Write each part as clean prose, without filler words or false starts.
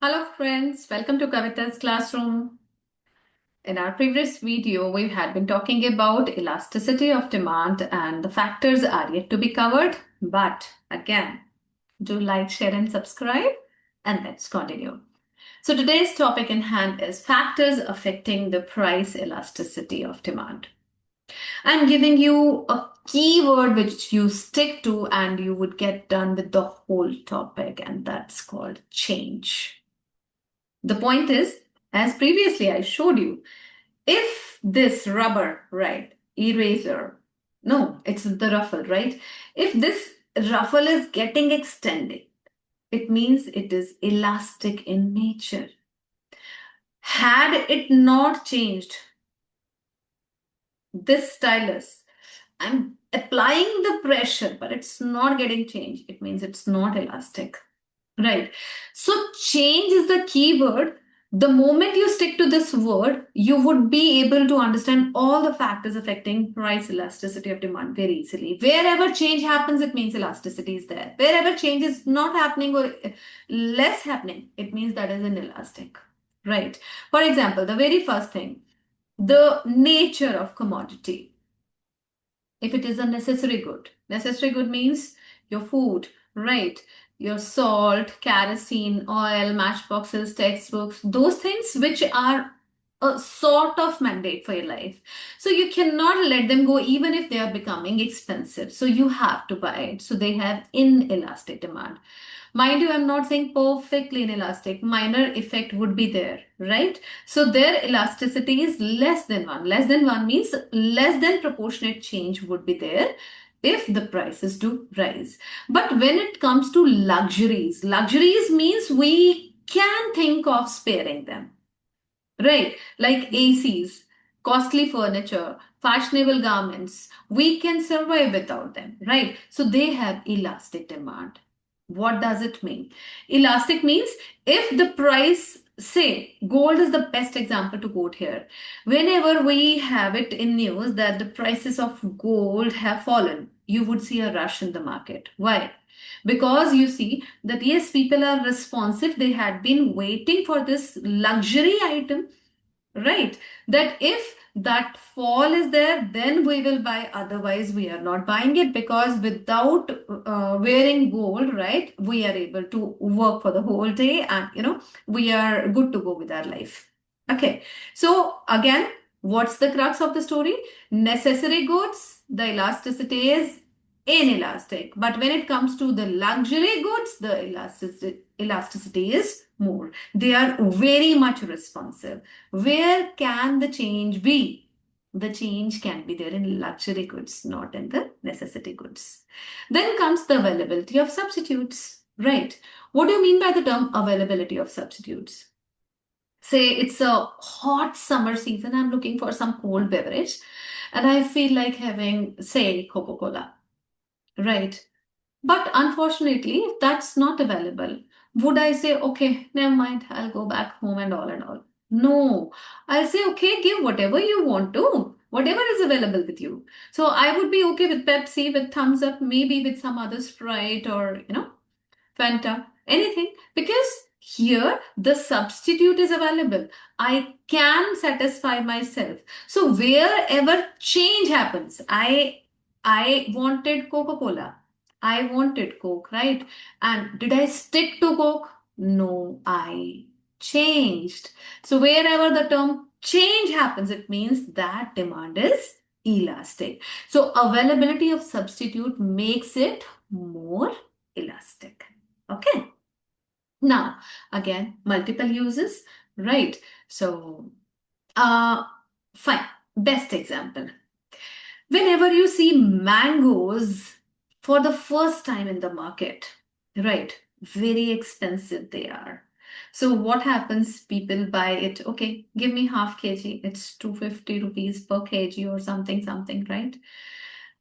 Hello friends, welcome to Kavita's classroom. In our previous video, we had been talking about elasticity of demand and the factors are yet to be covered. But again, do like, share and subscribe and let's continue. So today's topic in hand is factors affecting the price elasticity of demand. I'm giving you a keyword which you stick to and you would get done with the whole topic, and that's called change. The point is, as previously I showed you, if this rubber, right, eraser, no, it's the ruffle, right? If this ruffle is getting extended, it means it is elastic in nature. Had it not changed, this stylus, I'm applying the pressure, but it's not getting changed. It means it's not elastic. Right. So change is the key word. The moment you stick to this word, you would be able to understand all the factors affecting price elasticity of demand very easily. Wherever change happens, it means elasticity is there. Wherever change is not happening or less happening, it means that is inelastic. Right. For example, the very first thing, the nature of commodity. If it is a necessary good means your food, right? Your salt, kerosene, oil, matchboxes, textbooks, those things which are a sort of mandate for your life. So you cannot let them go even if they are becoming expensive. So you have to buy it. So they have inelastic demand. Mind you, I'm not saying perfectly inelastic. Minor effect would be there, right? So their elasticity is less than 1. Less than 1 means less than proportionate change would be there if the prices do rise. But when it comes to luxuries means we can think of sparing them, right? Like ACs, costly furniture, fashionable garments, we can survive without them, right? So they have elastic demand. What does it mean? Elastic means if the price, say, gold is the best example to quote here. Whenever we have it in news that the prices of gold have fallen, you would see a rush in the market. Why? Because you see that yes, people are responsive. They had been waiting for this luxury item, right? That if that fall is there, then we will buy. Otherwise, we are not buying it because without wearing gold, right, we are able to work for the whole day and we are good to go with our life. Okay. So again, what's the crux of the story? Necessary goods, the elasticity is inelastic. But when it comes to the luxury goods, the elasticity is more. They are very much responsive. Where can the change be? The change can be there in luxury goods, not in the necessity goods. Then comes the availability of substitutes. Right. What do you mean by the term availability of substitutes? Say it's a hot summer season, I'm looking for some cold beverage, and I feel like having, say, Coca Cola. Right. But unfortunately, if that's not available, would I say, okay, never mind, I'll go back home and all and all? No, I'll say, okay, give whatever you want to, whatever is available with you. So I would be okay with Pepsi, with Thumbs Up, maybe with some other Sprite or, Fanta, anything, because here the substitute is available. I can satisfy myself. So wherever change happens, I wanted Coca-Cola. I wanted Coke, right? And did I stick to Coke? No, I changed. So wherever the term change happens, it means that demand is elastic. So availability of substitute makes it more elastic. Okay. Now, again, multiple uses, right? So, uh, fine. Best example. Whenever you see mangoes for the first time in the market, right? Very expensive they are. So what happens? People buy it. Okay, give me half kg. It's 250 rupees per kg or something, right?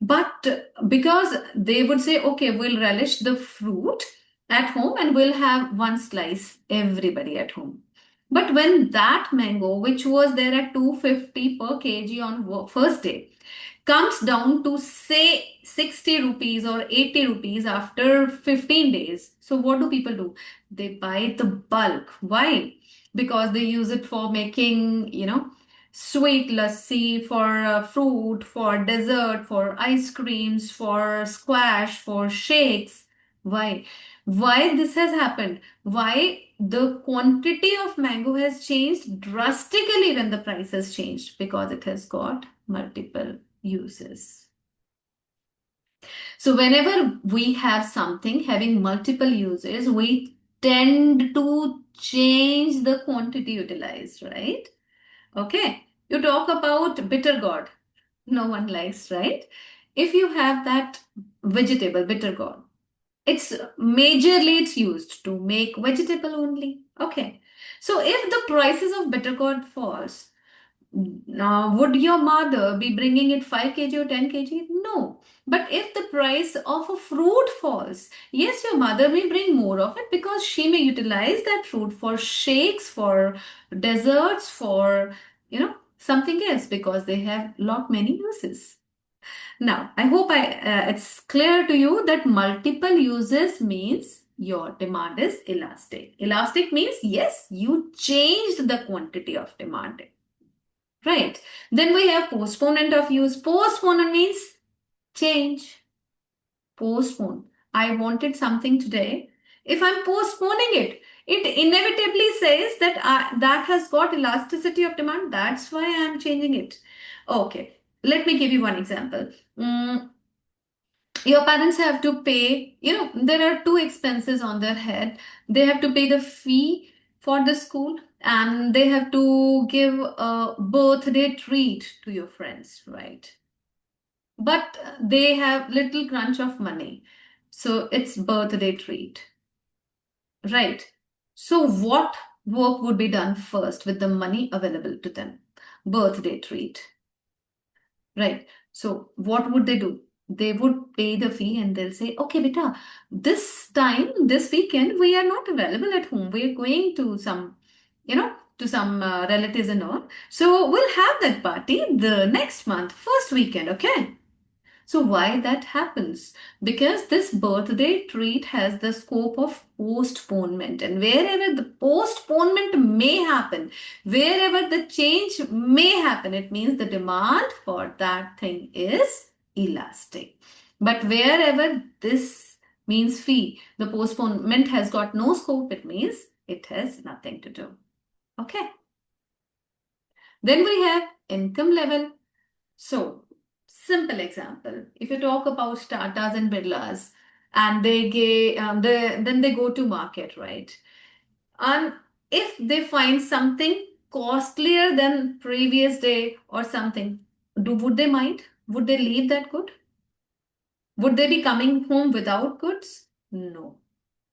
But because they would say, okay, we'll relish the fruit at home and we'll have one slice, everybody at home. But when that mango, which was there at 250 per kg on first day, comes down to say 60 rupees or 80 rupees after 15 days. So what do people do? They buy the bulk. Why? Because they use it for making, sweet lassi, for fruit, for dessert, for ice creams, for squash, for shakes. Why? Why this has happened? Why the quantity of mango has changed drastically when the price has changed? Because it has got multiple uses. So whenever we have something having multiple uses, we tend to change the quantity utilized, right? Okay. You talk about bitter gourd. No one likes, right? If you have that vegetable, bitter gourd, it's used to make vegetable only. Okay. So if the prices of bitter gourd falls, now, would your mother be bringing it 5 kg or 10 kg? No. But if the price of a fruit falls, yes, your mother may bring more of it because she may utilize that fruit for shakes, for desserts, for, something else because they have lot many uses. Now, I hope it's clear to you that multiple uses means your demand is elastic. Elastic means yes, you changed the quantity of demand. Right. Then we have postponement of use. Postponement means change. Postpone. I wanted something today. If I'm postponing it, it inevitably says that that has got elasticity of demand. That's why I'm changing it. Okay. Let me give you one example. Mm, your parents have to pay, there are two expenses on their head. They have to pay the fee for the school and they have to give a birthday treat to your friends, right? But they have little crunch of money. So it's birthday treat, right? So what work would be done first with the money available to them? Birthday treat. Right. So what would they do? They would pay the fee and they'll say, okay, beta, this time, this weekend, we are not available at home. We are going to some relatives and all. So we'll have that party the next month, first weekend, okay? So why that happens? Because this birthday treat has the scope of postponement, and wherever the postponement may happen, wherever the change may happen, it means the demand for that thing is elastic. But wherever this means fee, the postponement has got no scope, it means it has nothing to do. Okay. Then we have income level. So, simple example. If you talk about Tatas and Birlas, and then they go to market, right? And if they find something costlier than previous day or something, would they mind? Would they leave that good? Would they be coming home without goods? No.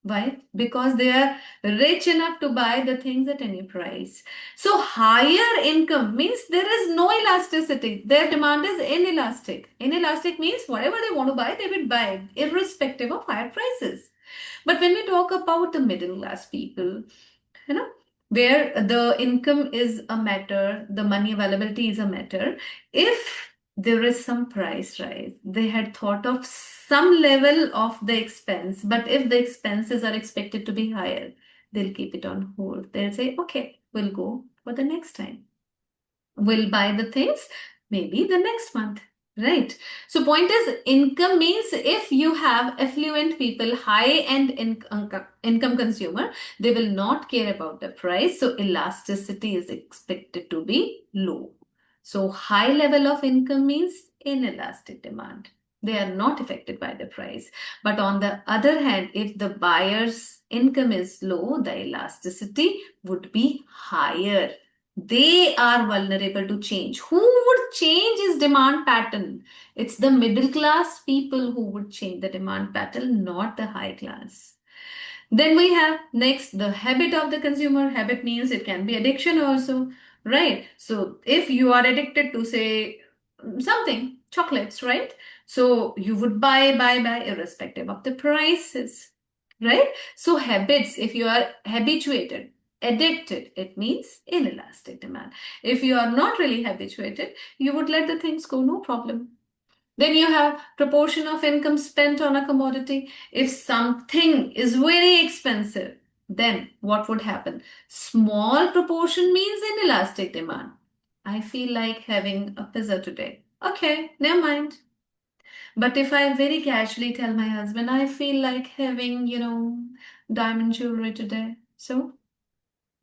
Why? Because they are rich enough to buy the things at any price. So higher income means there is no elasticity. Their demand is inelastic. Inelastic means whatever they want to buy, they will buy, irrespective of higher prices. But when we talk about the middle class people, you know, where the income is a matter, the money availability is a matter. If there is some price rise, they had thought of some level of the expense, but if the expenses are expected to be higher, they'll keep it on hold. They'll say, okay, we'll go for the next time. We'll buy the things maybe the next month. Right. So point is income means if you have affluent people, high-end income consumer, they will not care about the price. So elasticity is expected to be low. So high level of income means inelastic demand. They are not affected by the price. But on the other hand, if the buyer's income is low, the elasticity would be higher. They are vulnerable to change. Who would change his demand pattern? It's the middle class people who would change the demand pattern, not the high class. Then we have next the habit of the consumer. Habit means it can be addiction also, right? So if you are addicted to say something, chocolates, right? So you would buy irrespective of the prices, right? So habits, if you are habituated, addicted, it means inelastic demand. If you are not really habituated, you would let the things go, no problem. Then you have proportion of income spent on a commodity. If something is very expensive, then what would happen? Small proportion means inelastic demand. I feel like having a pizza today. Okay, never mind. But if I very casually tell my husband, I feel like having, diamond jewelry today. So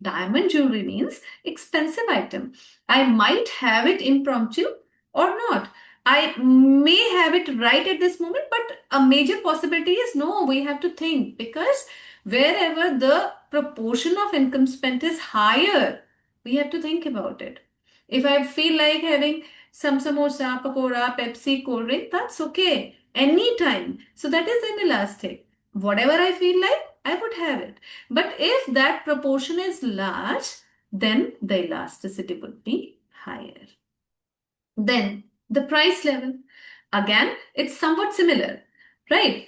diamond jewelry means expensive item. I might have it impromptu or not. I may have it right at this moment, but a major possibility is no, we have to think because wherever the proportion of income spent is higher, we have to think about it. If I feel like having some samosa, pakora, Pepsi, cold drink, that's okay. Anytime. So that is inelastic. Whatever I feel like, I would have it. But if that proportion is large, then the elasticity would be higher. Then the price level. Again, it's somewhat similar, right?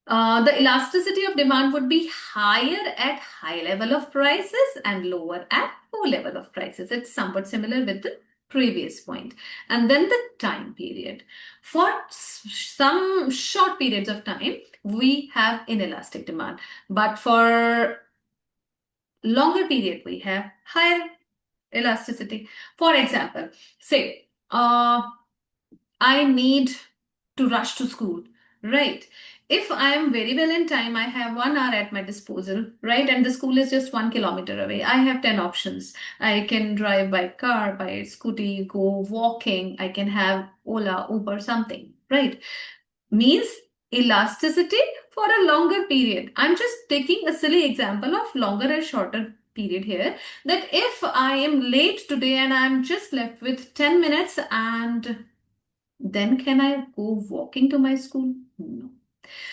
The elasticity of demand would be higher at high level of prices and lower at low level of prices. It's somewhat similar with the previous point. And then the time period. For some short periods of time, we have inelastic demand. But for longer period, we have higher elasticity. For example, say, I need to rush to school, right? If I am very well in time, I have 1 hour at my disposal, right? And the school is just 1 kilometer away. I have 10 options. I can drive by car, by scooty, go walking. I can have Ola, Uber, something, right? Means elasticity for a longer period. I'm just taking a silly example of longer and shorter period here, that if I am late today and I'm just left with 10 minutes, and then can I go walking to my school? No.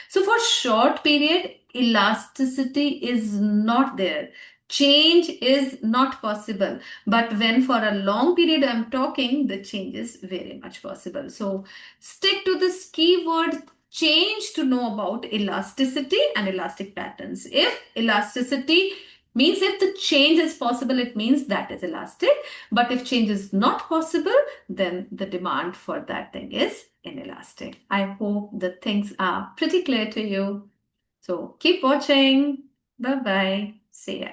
So for short period, elasticity is not there. Change is not possible. But when for a long period I'm talking, the change is very much possible. So stick to this keyword change to know about elasticity and elastic patterns. If elasticity means if the change is possible, it means that is elastic. But if change is not possible, then the demand for that thing is inelastic. I hope the things are pretty clear to you. So keep watching. Bye bye. See ya.